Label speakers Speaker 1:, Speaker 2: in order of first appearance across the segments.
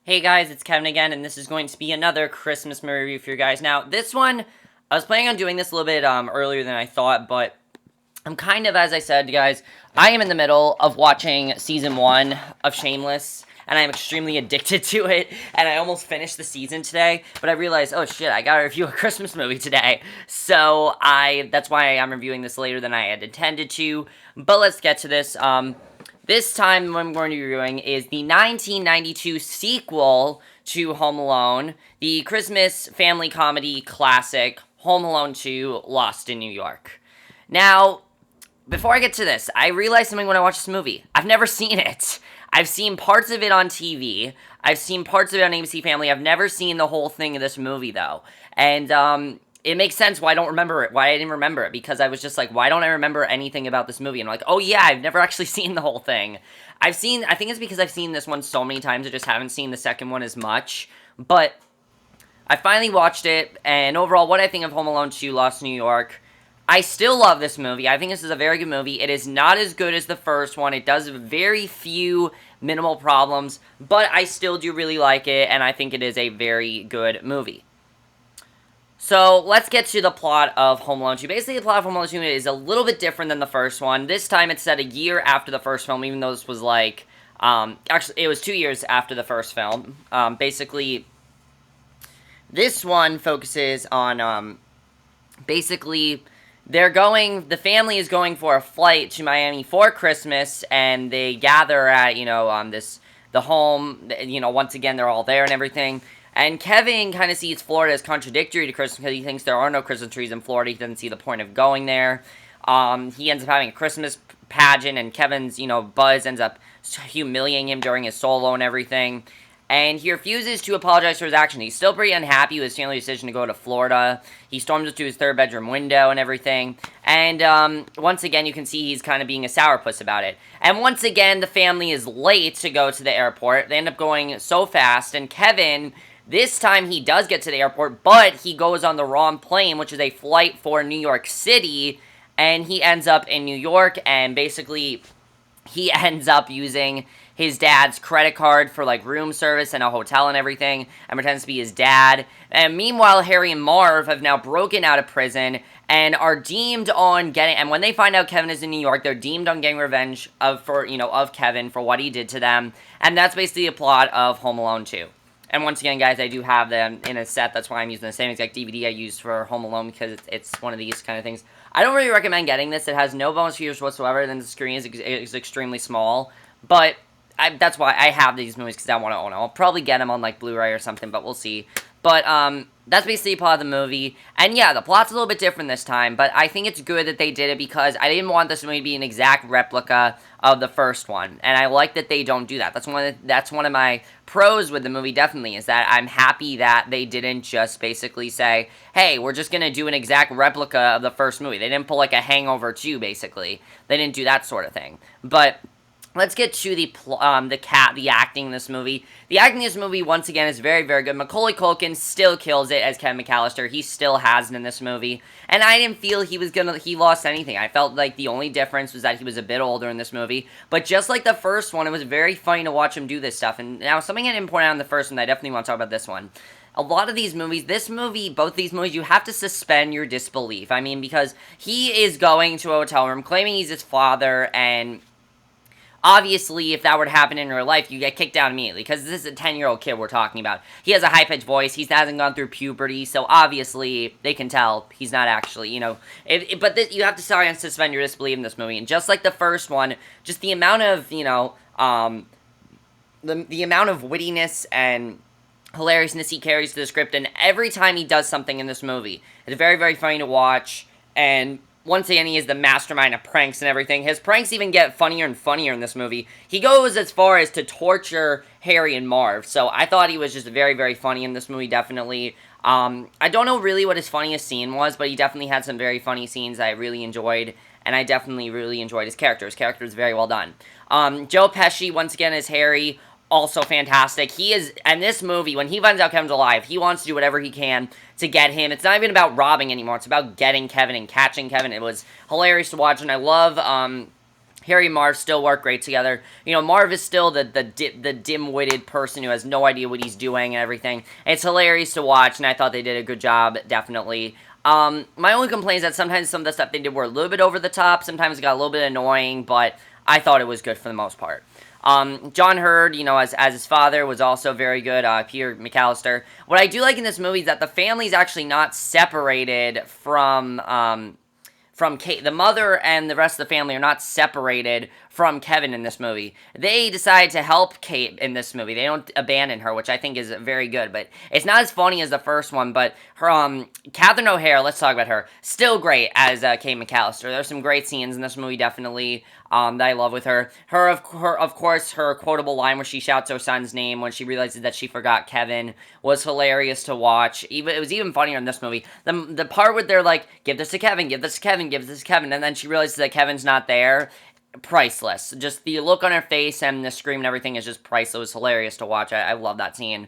Speaker 1: Hey guys, it's Kevin again, and this is going to be another Christmas movie review for you guys. Now, this one, I was planning on doing this a little bit earlier than I thought, but I'm kind of, as I said, guys, I am in the middle of watching season 1 of Shameless, and I'm extremely addicted to it, and I almost finished the season today, but I realized, oh shit, I gotta review a Christmas movie today, so that's why I'm reviewing this later than I had intended to, but let's get to this. This time, what I'm going to be reviewing is the 1992 sequel to Home Alone, the Christmas family comedy classic, Home Alone 2, Lost in New York. Now, before I get to this, I realized something when I watched this movie. I've never seen it. I've seen parts of it on TV. I've seen parts of it on ABC Family. I've never seen the whole thing of this movie, though. And, it makes sense why I don't remember it, why I didn't remember it, because I was just like, why don't I remember anything about this movie? And I'm like, oh yeah, I've never actually seen the whole thing. I think it's because I've seen this one so many times, I just haven't seen the second one as much, but I finally watched it, and overall, what I think of Home Alone 2, Lost in New York, I still love this movie. I think this is a very good movie. It is not as good as the first one. It does very few minimal problems, but I still do really like it, and I think it is a very good movie. So, let's get to the plot of Home Alone 2. Basically, the plot of Home Alone 2 is a little bit different than the first one. This time, it's set a year after the first film, even though this was like, actually, it was 2 years after the first film. Basically, this one focuses on, basically, the family is going for a flight to Miami for Christmas, and they gather at, the home, once again, they're all there and everything. And Kevin kind of sees Florida as contradictory to Christmas because he thinks there are no Christmas trees in Florida. He doesn't see the point of going there. He ends up having a Christmas pageant, and Kevin's, Buzz ends up humiliating him during his solo and everything. And he refuses to apologize for his actions. He's still pretty unhappy with his family's decision to go to Florida. He storms up to his third bedroom window and everything. And once again, you can see he's kind of being a sourpuss about it. And once again, the family is late to go to the airport. They end up going so fast, and Kevin, this time he does get to the airport, but he goes on the wrong plane, which is a flight for New York City, and he ends up in New York, and basically he ends up using his dad's credit card for like room service and a hotel and everything, and pretends to be his dad. And meanwhile, Harry and Marv have now broken out of prison and are deemed on getting. And when they find out Kevin is in New York, they're deemed on getting revenge of Kevin for what he did to them. And that's basically the plot of Home Alone 2. And once again, guys, I do have them in a set. That's why I'm using the same exact DVD I used for Home Alone, because it's one of these kind of things. I don't really recommend getting this. It has no bonus features whatsoever. Then the screen is extremely small. But that's why I have these movies, because I want to own them. I'll probably get them on, like, Blu-ray or something, but we'll see. But, that's basically the plot of the movie. And yeah, the plot's a little bit different this time, but I think it's good that they did it because I didn't want this movie to be an exact replica of the first one. And I like that they don't do that. That's one of my pros with the movie, definitely, is that I'm happy that they didn't just basically say, hey, we're just gonna do an exact replica of the first movie. They didn't pull like a Hangover 2, basically. They didn't do that sort of thing. But let's get to the acting in this movie. The acting in this movie, once again, is very, very good. Macaulay Culkin still kills it as Kevin McAllister. He still has it in this movie. And I didn't feel he lost anything. I felt like the only difference was that he was a bit older in this movie. But just like the first one, it was very funny to watch him do this stuff. And now, something I didn't point out in the first one, I definitely want to talk about this one. A lot of these movies, both these movies, you have to suspend your disbelief. I mean, because he is going to a hotel room, claiming he's his father, and obviously, if that were to happen in real life, you get kicked out immediately, because this is a 10-year-old kid we're talking about. He has a high-pitched voice, he hasn't gone through puberty, so obviously, they can tell he's not actually, you have to suspend your disbelief in this movie, and just like the first one, just the amount of, the amount of wittiness and hilariousness he carries to the script, and every time he does something in this movie, it's very, very funny to watch, and once again, he is the mastermind of pranks and everything. His pranks even get funnier and funnier in this movie. He goes as far as to torture Harry and Marv. So I thought he was just very, very funny in this movie, definitely. I don't know really what his funniest scene was, but he definitely had some very funny scenes I really enjoyed. And I definitely really enjoyed his character. His character is very well done. Joe Pesci, once again, as Harry, also fantastic. He is, in this movie, when he finds out Kevin's alive, he wants to do whatever he can to get him. It's not even about robbing anymore. It's about getting Kevin and catching Kevin. It was hilarious to watch, and I love Harry and Marv still work great together. You know, Marv is still the dim-witted person who has no idea what he's doing and everything. It's hilarious to watch, and I thought they did a good job, definitely. My only complaint is that sometimes some of the stuff they did were a little bit over the top. Sometimes it got a little bit annoying, but I thought it was good for the most part. John Hurd, you know, as his father, was also very good, Peter McAllister. What I do like in this movie is that the family's actually not separated from Kate. The mother and the rest of the family are not separated from Kevin in this movie. They decide to help Kate in this movie. They don't abandon her, which I think is very good. But it's not as funny as the first one. But her, Catherine O'Hara, let's talk about her. Still great as Kate McAllister. There's some great scenes in this movie, definitely. That I love with her. Of course, her quotable line where she shouts her son's name when she realizes that she forgot Kevin was hilarious to watch. It was even funnier in this movie. The part where they're like, give this to Kevin, give this to Kevin, give this to Kevin, and then she realizes that Kevin's not there. Priceless. Just the look on her face and the scream and everything is just priceless. It was hilarious to watch. I love that scene.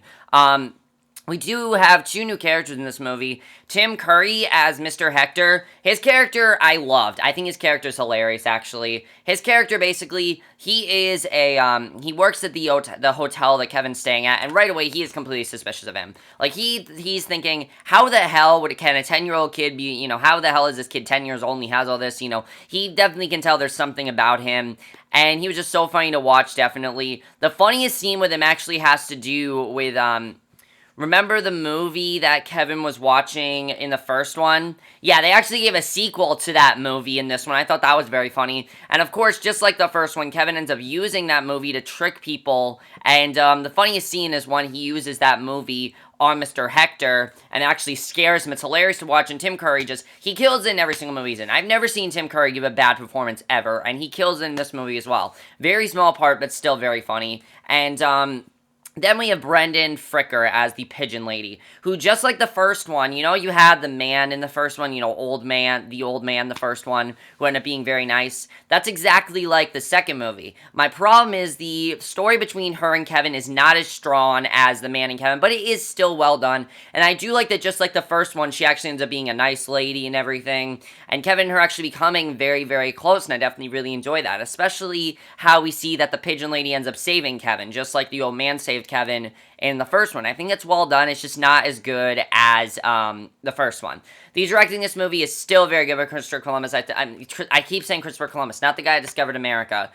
Speaker 1: We do have two new characters in this movie. Tim Curry as Mr. Hector. His character I loved. I think his character is hilarious, actually. His character, basically, he is he works at the hotel that Kevin's staying at, and right away, he is completely suspicious of him. Like, he's thinking, how the hell can a 10-year-old kid be, you know, how the hell is this kid 10 years old and he has all this, you know? He definitely can tell there's something about him, and he was just so funny to watch, definitely. The funniest scene with him actually has to do with, remember the movie that Kevin was watching in the first one? Yeah, they actually gave a sequel to that movie in this one. I thought that was very funny. And of course, just like the first one, Kevin ends up using that movie to trick people. And the funniest scene is when he uses that movie on Mr. Hector and actually scares him. It's hilarious to watch. And Tim Curry he kills it in every single movie he's in. I've never seen Tim Curry give a bad performance ever. And he kills it in this movie as well. Very small part, but still very funny. And, then we have Brendan Fricker as the Pigeon Lady, who, just like the first one, you know, you had the man in the first one, you know, the old man, the first one, who ended up being very nice. That's exactly like the second movie. My problem is the story between her and Kevin is not as strong as the man and Kevin, but it is still well done. And I do like that, just like the first one, she actually ends up being a nice lady and everything. And Kevin and her actually becoming very, very close, and I definitely really enjoy that. Especially how we see that the Pigeon Lady ends up saving Kevin, just like the old man saved Kevin in the first one. I think it's well done. It's just not as good as the first one. The directing this movie is still very good by Christopher Columbus. I keep saying Christopher Columbus, not the guy that discovered America.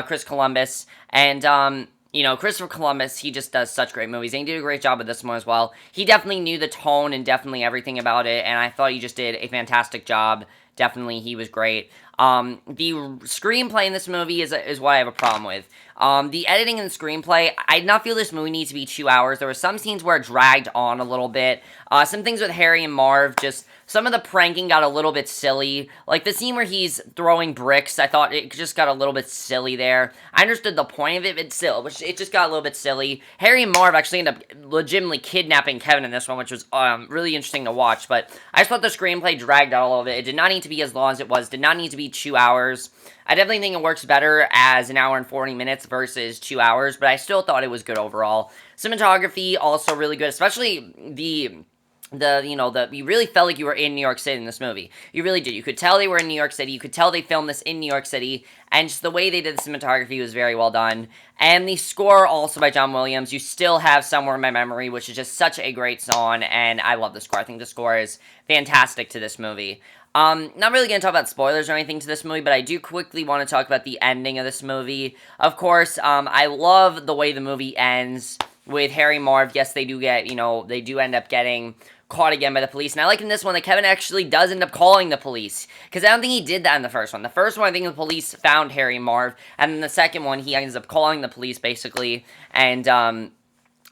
Speaker 1: Chris Columbus. And, you know, Christopher Columbus, he just does such great movies. And he did a great job with this one as well. He definitely knew the tone and definitely everything about it. And I thought he just did a fantastic job. Definitely, he was great. The screenplay in this movie is what I have a problem with. The editing in the screenplay, I did not feel this movie needs to be 2 hours. There were some scenes where it dragged on a little bit. Some things with Harry and Marv, just some of the pranking got a little bit silly. Like the scene where he's throwing bricks, I thought it just got a little bit silly there. I understood the point of it, but still, it just got a little bit silly. Harry and Marv actually end up legitimately kidnapping Kevin in this one, which was really interesting to watch. But I just thought the screenplay dragged out a little bit. It did not need to be as long as it was. Did not need to be 2 hours. I definitely think it works better as an hour and 40 minutes versus 2 hours, but I still thought it was good overall. Cinematography, also really good, especially you really felt like you were in New York City in this movie. You really did. You could tell they were in New York City. You could tell they filmed this in New York City, and just the way they did the cinematography was very well done. And the score, also by John Williams, you still have Somewhere in My Memory, which is just such a great song, and I love the score. I think the score is fantastic to this movie. Not really going to talk about spoilers or anything to this movie, but I do quickly want to talk about the ending of this movie. Of course, I love the way the movie ends with Harry and Marv. Yes, they do they do end up getting caught again by the police. And I like in this one that Kevin actually does end up calling the police, because I don't think he did that in the first one. The first one, I think the police found Harry and Marv, and then the second one, he ends up calling the police, basically, and,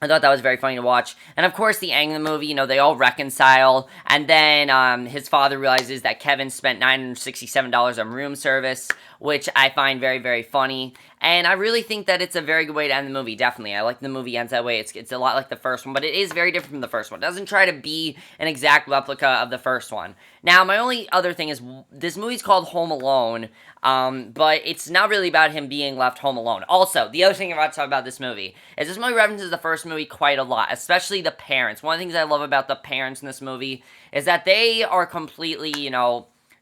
Speaker 1: I thought that was very funny to watch. And of course, the end of the movie, you know, they all reconcile. And then his father realizes that Kevin spent $967 on room service, which I find very, very funny. And I really think that it's a very good way to end the movie, definitely. I like the movie ends that way. It's a lot like the first one, but it is very different from the first one. It doesn't try to be an exact replica of the first one. Now, my only other thing is, this movie's called Home Alone, but it's not really about him being left home alone. Also, the other thing I'm about to talk about this movie is this movie references the first movie quite a lot, especially the parents. One of the things I love about the parents in this movie is that they are completely,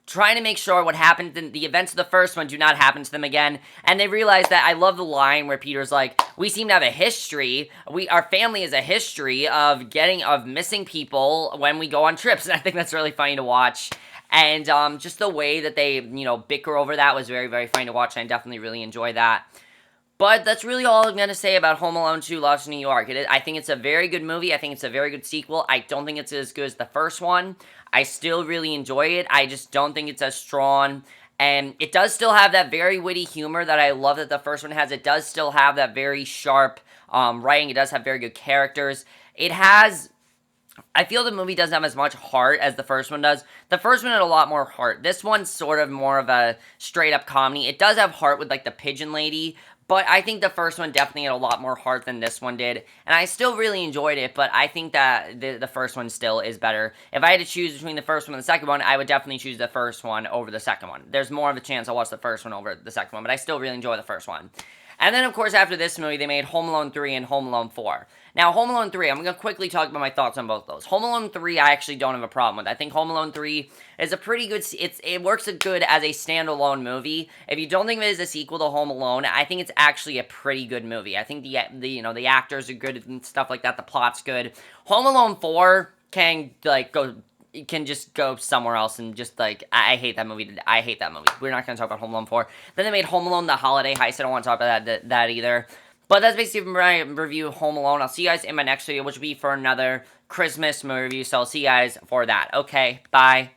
Speaker 1: trying to make sure what happened in the events of the first one do not happen to them again. And they realize that I love the line where Peter's like, we seem to have a history. Our family has a history of missing people when we go on trips. And I think that's really funny to watch. And just the way that they, bicker over that was very, very funny to watch. And I definitely really enjoy that. But that's really all I'm going to say about Home Alone 2 Lost in New York. I think it's a very good movie. I think it's a very good sequel. I don't think it's as good as the first one. I still really enjoy it. I just don't think it's as strong. And it does still have that very witty humor that I love that the first one has. It does still have that very sharp writing. It does have very good characters. I feel the movie doesn't have as much heart as the first one does. The first one had a lot more heart. This one's sort of more of a straight-up comedy. It does have heart with, like, the pigeon lady, but I think the first one definitely had a lot more heart than this one did. And I still really enjoyed it, but I think that the first one still is better. If I had to choose between the first one and the second one, I would definitely choose the first one over the second one. There's more of a chance I'll watch the first one over the second one, but I still really enjoy the first one. And then, of course, after this movie, they made Home Alone 3 and Home Alone 4. Now, Home Alone 3, I'm going to quickly talk about my thoughts on both of those. Home Alone 3, I actually don't have a problem with. I think Home Alone 3 is a pretty good, it works good as a standalone movie. If you don't think of it as a sequel to Home Alone, I think it's actually a pretty good movie. I think the actors are good and stuff like that. The plot's good. Home Alone 4 can just go somewhere else and just, like, I hate that movie. I hate that movie. We're not going to talk about Home Alone 4. Then they made Home Alone The Holiday Heist. I don't want to talk about that either. But that's basically my review of Home Alone. I'll see you guys in my next video, which will be for another Christmas movie review. So I'll see you guys for that. Okay, bye.